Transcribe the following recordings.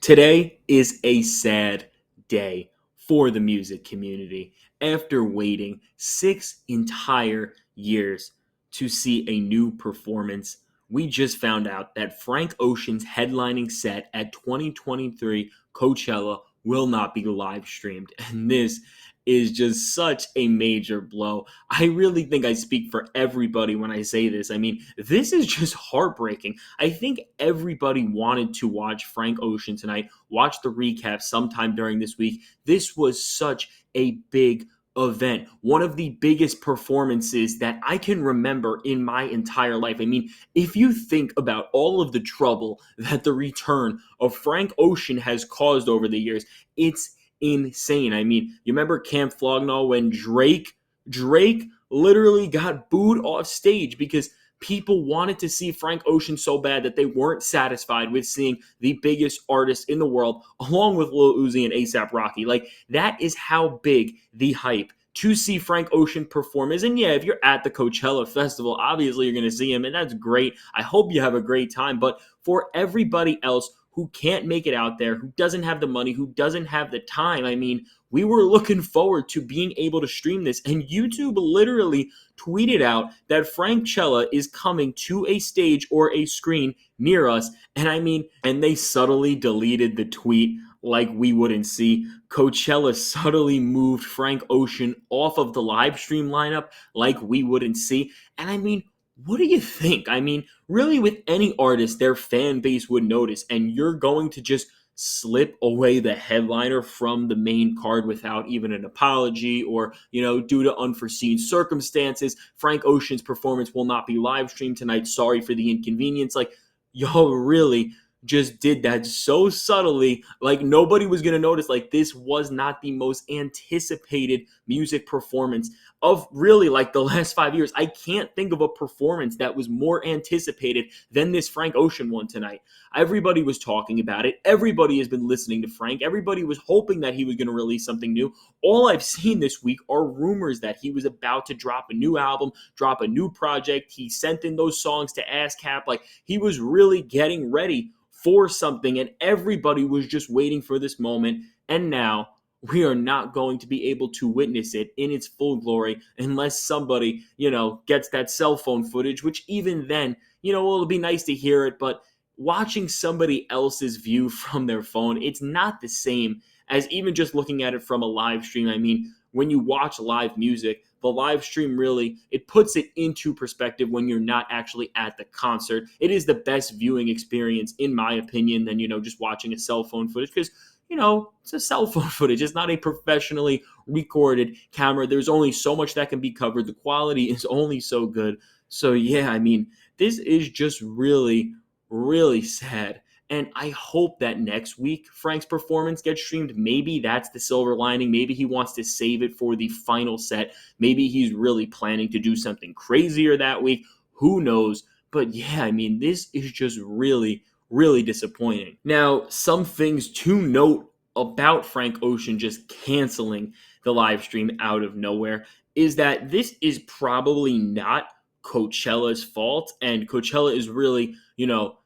Today is a sad day for the music community after waiting 6 entire years to see a new performance. We just found out that Frank Ocean's headlining set at 2023 Coachella will not be live streamed. And this is just such a major blow. I really think I speak for everybody when I say this. I mean, this is just heartbreaking. I think everybody wanted to watch Frank Ocean tonight, watch the recap sometime during this week. This was such a big event, one of the biggest performances that I can remember in my entire life. I mean, if you think about all of the trouble that the return of Frank Ocean has caused over the years, it's insane. I mean, you remember Camp Flognaw when Drake literally got booed off stage because people wanted to see Frank Ocean so bad that they weren't satisfied with seeing the biggest artist in the world, along with Lil Uzi and A$AP Rocky. Like, that is how big the hype to see Frank Ocean perform is. And yeah, if you're at the Coachella Festival, obviously you're going to see him, and that's great. I hope you have a great time. But for everybody else who can't make it out there, who doesn't have the money, who doesn't have the time, I mean, we were looking forward to being able to stream this. And YouTube literally tweeted out that Frankchella is coming to a stage or a screen near us. And I mean, and they subtly deleted the tweet like we wouldn't see. Coachella subtly moved Frank Ocean off of the live stream lineup like we wouldn't see. And I mean, what do you think? I mean, really, with any artist, their fan base would notice, and you're going to just slip away the headliner from the main card without even an apology or, due to unforeseen circumstances. Frank Ocean's performance will not be live streamed tonight. Sorry for the inconvenience. Like, y'all really just did that so subtly, like nobody was going to notice. Like, this was not the most anticipated music performance of really like the last 5 years. I can't think of a performance that was more anticipated than this Frank Ocean one tonight. Everybody was talking about it. Everybody has been listening to Frank. Everybody was hoping that he was going to release something new. All I've seen this week are rumors that he was about to drop a new album, drop a new project. He sent in those songs to ASCAP. Like, he was really getting ready for something, and everybody was just waiting for this moment. And now we are not going to be able to witness it in its full glory unless somebody, gets that cell phone footage, which even then, it'll be nice to hear it, but watching somebody else's view from their phone, it's not the same as even just looking at it from a live stream. I mean, when you watch live music, the live stream really, it puts it into perspective when you're not actually at the concert. It is the best viewing experience, in my opinion, than, just watching a cell phone footage, because, it's a cell phone footage. It's not a professionally recorded camera. There's only so much that can be covered. The quality is only so good. So yeah, I mean, this is just really, really sad. And I hope that next week Frank's performance gets streamed. Maybe that's the silver lining. Maybe he wants to save it for the final set. Maybe he's really planning to do something crazier that week. Who knows? But yeah, I mean, this is just really, really disappointing. Now, some things to note about Frank Ocean just canceling the live stream out of nowhere is that this is probably not Coachella's fault. And Coachella is really,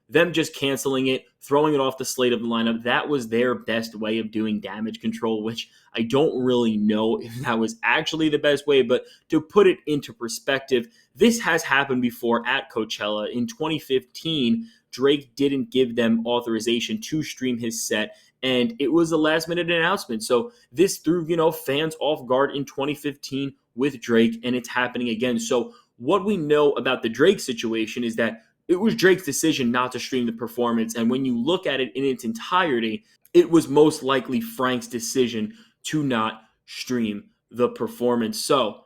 them just canceling it, throwing it off the slate of the lineup. That was their best way of doing damage control, which I don't really know if that was actually the best way. But to put it into perspective, this has happened before at Coachella. In 2015, Drake didn't give them authorization to stream his set, and it was a last-minute announcement. So this threw, fans off guard in 2015 with Drake, and it's happening again. So what we know about the Drake situation is that it was Drake's decision not to stream the performance, and when you look at it in its entirety, it was most likely Frank's decision to not stream the performance. So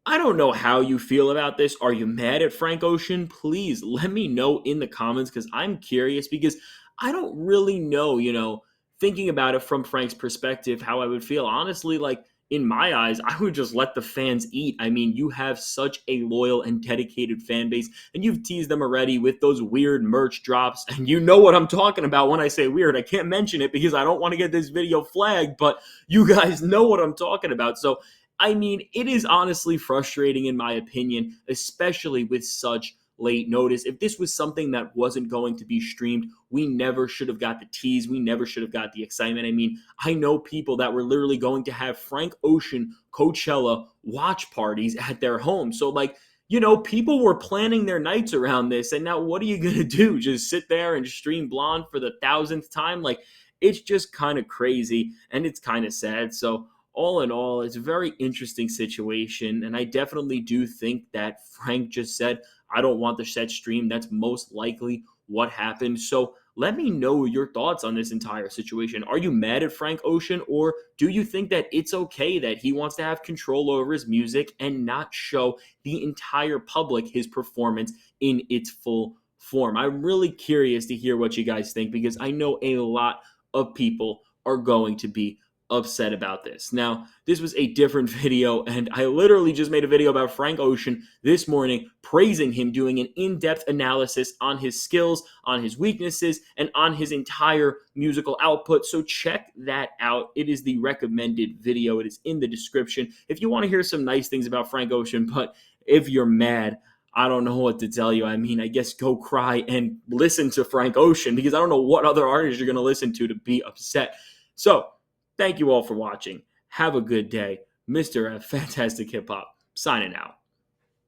I don't know how you feel about this. Are you mad at Frank Ocean? Please let me know in the comments, because I'm curious, because I don't really know, thinking about it from Frank's perspective, how I would feel. Honestly, like, in my eyes, I would just let the fans eat. I mean, you have such a loyal and dedicated fan base, and you've teased them already with those weird merch drops, and you know what I'm talking about when I say weird. I can't mention it because I don't want to get this video flagged, but you guys know what I'm talking about. So, I mean, it is honestly frustrating in my opinion, especially with such late notice. If this was something that wasn't going to be streamed, we never should have got the tease. We never should have got the excitement. I mean, I know people that were literally going to have Frank Ocean Coachella watch parties at their home. So, like, people were planning their nights around this. And now what are you going to do? Just sit there and stream Blonde for the thousandth time? Like, it's just kind of crazy and it's kind of sad. So, all in all, it's a very interesting situation. And I definitely do think that Frank just said, I don't want the set stream. That's most likely what happened. So let me know your thoughts on this entire situation. Are you mad at Frank Ocean, or do you think that it's okay that he wants to have control over his music and not show the entire public his performance in its full form? I'm really curious to hear what you guys think, because I know a lot of people are going to be upset about this. Now, this was a different video, and I literally just made a video about Frank Ocean this morning, praising him, doing an in-depth analysis on his skills, on his weaknesses, and on his entire musical output. So check that out. It is the recommended video. It is in the description if you want to hear some nice things about Frank Ocean. But if you're mad, I don't know what to tell you. I mean, I guess go cry and listen to Frank Ocean, because I don't know what other artist you're going to listen to be upset. So, thank you all for watching. Have a good day. Mr. Fantastic Hip Hop, signing out.